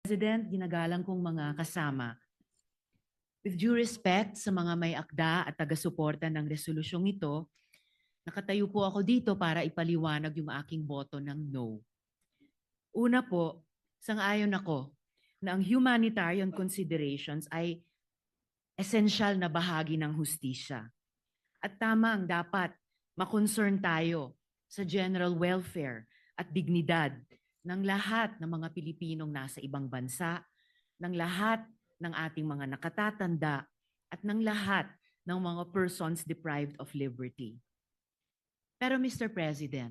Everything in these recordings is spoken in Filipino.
President, ginagalang kong mga kasama. With due respect sa mga may akda at taga-suporta ng resolusyong ito, nakatayo po ako dito para ipaliwanag yung aking boto ng no. Una po, sang-ayon ako na ang humanitarian considerations ay esensyal na bahagi ng hustisya. At tamang dapat makonsern tayo sa general welfare at dignidad ng lahat ng mga Pilipinong nasa ibang bansa, ng lahat ng ating mga nakatatanda, at ng lahat ng mga persons deprived of liberty. Pero Mr. President,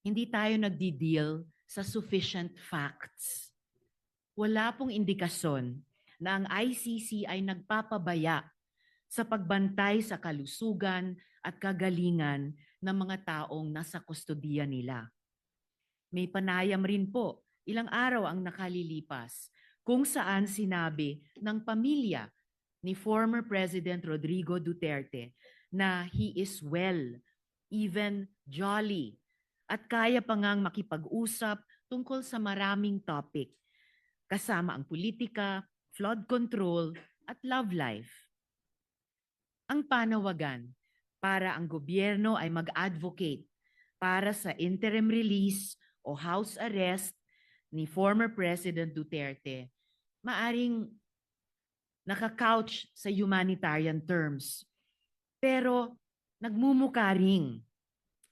hindi tayo nagdi-deal sa sufficient facts. Wala pong indikasyon na ang ICC ay nagpapabaya sa pagbantay sa kalusugan at kagalingan ng mga taong nasa kustodiya nila. May panayam rin po, ilang araw ang nakalilipas, kung saan sinabi ng pamilya ni former President Rodrigo Duterte na he is well, even jolly, at kaya pa ngang makipag-usap tungkol sa maraming topic, kasama ang politika, flood control, at love life. Ang panawagan para ang gobyerno ay mag-advocate para sa interim release o house arrest ni former President Duterte, maaring nakakouch sa humanitarian terms. Pero nagmumukha ring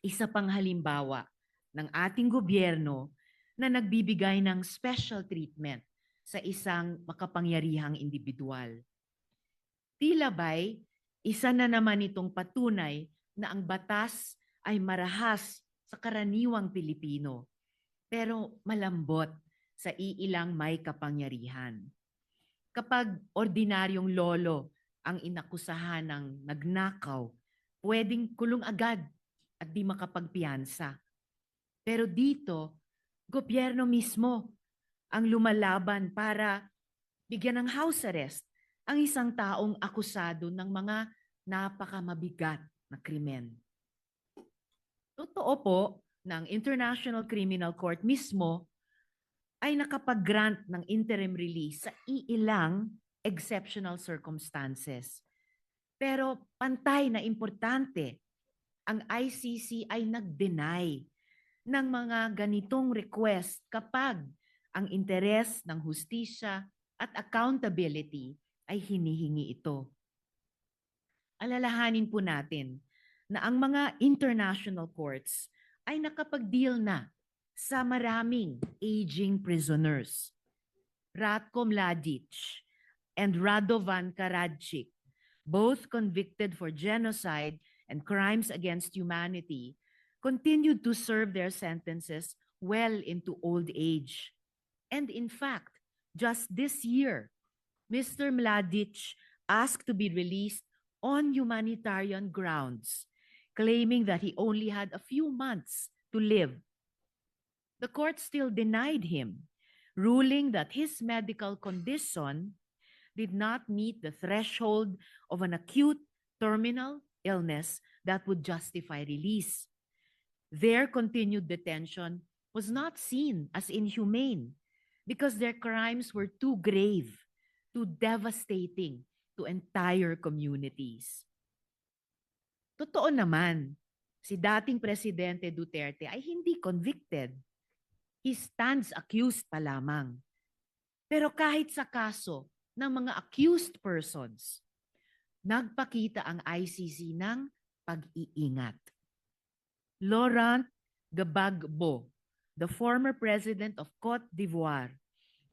isa pang halimbawa ng ating gobyerno na nagbibigay ng special treatment sa isang makapangyarihang individual. Tila ba'y isa na naman itong patunay na ang batas ay marahas sa karaniwang Pilipino, pero malambot sa iilang may kapangyarihan. Kapag ordinaryong lolo ang inakusahan ng nagnakaw, pwedeng kulong agad at di makapagpiyansa. Pero dito, gobyerno mismo ang lumalaban para bigyan ng house arrest ang isang taong akusado ng mga napakamabigat na krimen. Totoo po na ang International Criminal Court mismo ay nakapag-grant ng interim release sa iilang exceptional circumstances. Pero pantay na importante, ang ICC ay nag-deny ng mga ganitong request kapag ang interes ng hustisya at accountability ay hinihingi ito. Alalahanin po natin na ang mga international courts ay nakapag-deal na sa maraming aging prisoners. Ratko Mladic and Radovan Karadzic, both convicted for genocide and crimes against humanity, continued to serve their sentences well into old age. And in fact, just this year, Mr. Mladic asked to be released on humanitarian grounds, claiming that he only had a few months to live. The court still denied him, ruling that his medical condition did not meet the threshold of an acute terminal illness that would justify release. Their continued detention was not seen as inhumane because their crimes were too grave, too devastating to entire communities. Totoo naman, si dating Presidente Duterte ay hindi convicted. He stands accused pa lamang. Pero kahit sa kaso ng mga accused persons, nagpakita ang ICC ng pag-iingat. Laurent Gbagbo, the former president of Cote d'Ivoire,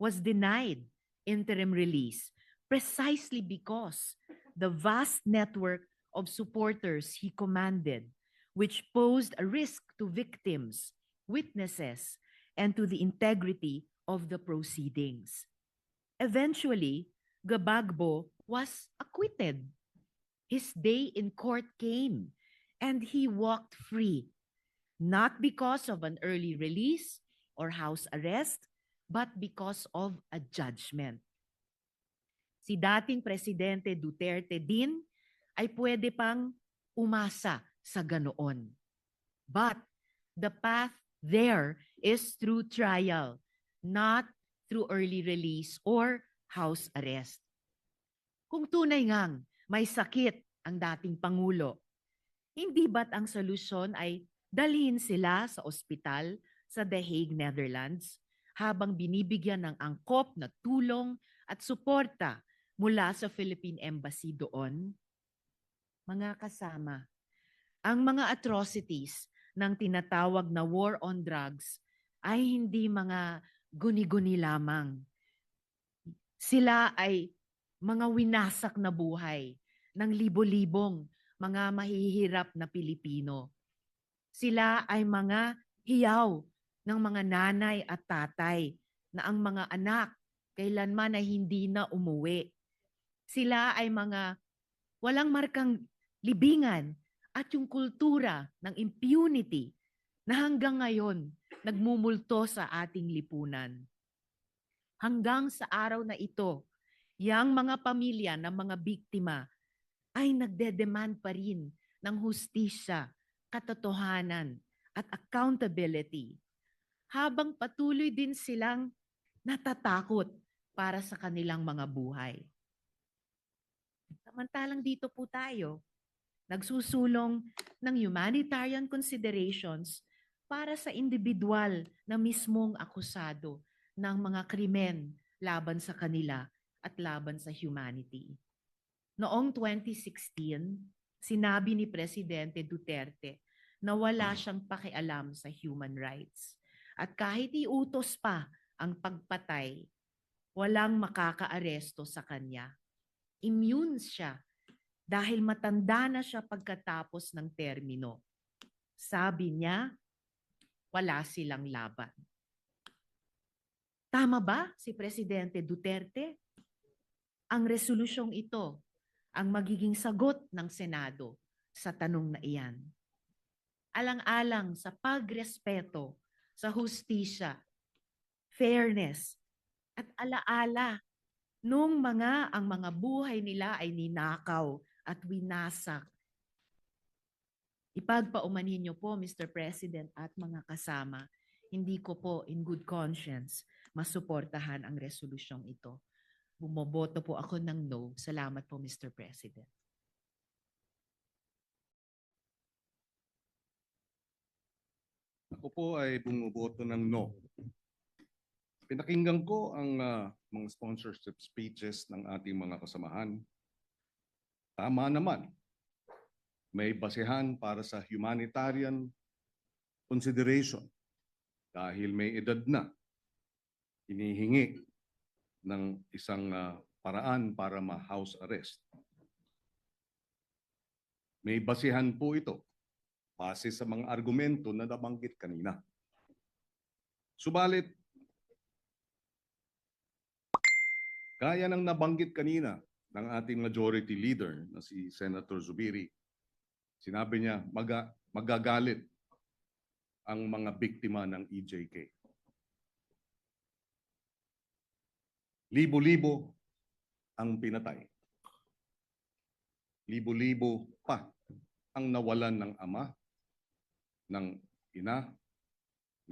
was denied interim release precisely because the vast network of supporters he commanded, which posed a risk to victims, witnesses, and to the integrity of the proceedings. Eventually, Gbagbo was acquitted. His day in court came, and he walked free, not because of an early release or house arrest, but because of a judgment. Si dating Presidente Duterte din ay pwede pang umasa sa ganoon. But the path there is through trial, not through early release or house arrest. Kung tunay ngang may sakit ang dating Pangulo, hindi ba't ang solusyon ay dalhin sila sa ospital sa The Hague, Netherlands, habang binibigyan ng angkop na tulong at suporta mula sa Philippine Embassy doon? Mga kasama, ang mga atrocities ng tinatawag na war on drugs ay hindi mga guni-guni lamang. Sila ay mga winasak na buhay ng libo-libong mga mahihirap na Pilipino. Sila ay mga hiyaw ng mga nanay at tatay na ang mga anak kailanman ay hindi na umuwi. Sila ay mga walang markang libingan at yung kultura ng impunity na hanggang ngayon nagmumulto sa ating lipunan. Hanggang sa araw na ito, yang mga pamilya ng mga biktima ay nagdedemand pa rin ng hustisya, katotohanan at accountability, habang patuloy din silang natatakot para sa kanilang mga buhay. Samantalang dito po tayo, nagsusulong ng humanitarian considerations para sa individual na mismong akusado ng mga krimen laban sa kanila at laban sa humanity. Noong 2016, sinabi ni Presidente Duterte na wala siyang pakialam sa human rights. At kahit iutos pa ang pagpatay, walang makakaaresto sa kanya. Immune siya dahil matanda na siya pagkatapos ng termino. Sabi niya, wala silang laban. Tama ba si Presidente Duterte? Ang resolusyong ito ang magiging sagot ng Senado sa tanong na iyan. Alang-alang sa pagrespeto sa hustisya, fairness, at alaala nung ang mga buhay nila ay ninakaw at winasak. Ipagpaumanhin niyo po, Mr. President at mga kasama, hindi ko po in good conscience masuportahan ang resolusyong ito. Bumoboto po ako ng no. Salamat po, Mr. President. Ako po ay bumuboto ng no. Pinakinggan ko ang mga sponsorship speeches ng ating mga kasamahan. Tama naman. May basehan para sa humanitarian consideration dahil may edad na. Hinihingi ng isang paraan para ma-house arrest. May basehan po ito base sa mga argumento na nabanggit kanina. Subalit, gaya ng nabanggit kanina ng ating majority leader na si Senator Zubiri, sinabi niya magagalit ang mga biktima ng EJK. Libo-libo ang pinatay. Libo-libo pa ang nawalan ng ama, ng ina,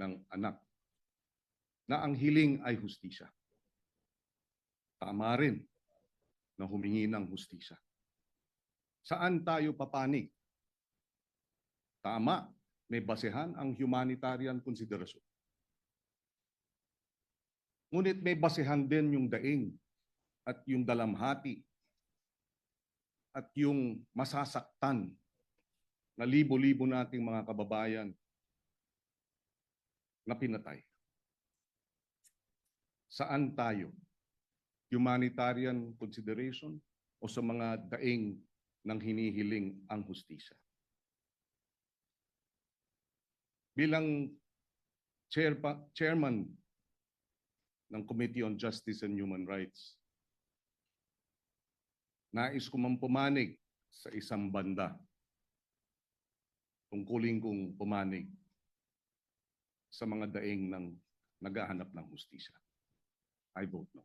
ng anak, na ang hiling ay hustisya. Tama rin na humingi ng hustisya. Saan tayo papanig? Tama, may basehan ang humanitarian konsiderasyon. Ngunit may basehan din yung daing at yung dalamhati at yung masasaktan na libo-libo nating mga kababayan na pinatay. Saan tayo? Humanitarian consideration o sa mga daing ng hinihiling ang hustisya? Bilang chairman ng Committee on Justice and Human Rights, nais ko mang pumanig sa isang banda. Tungkulin kong pumanig sa mga daing ng naghahanap ng hustisya. I vote no.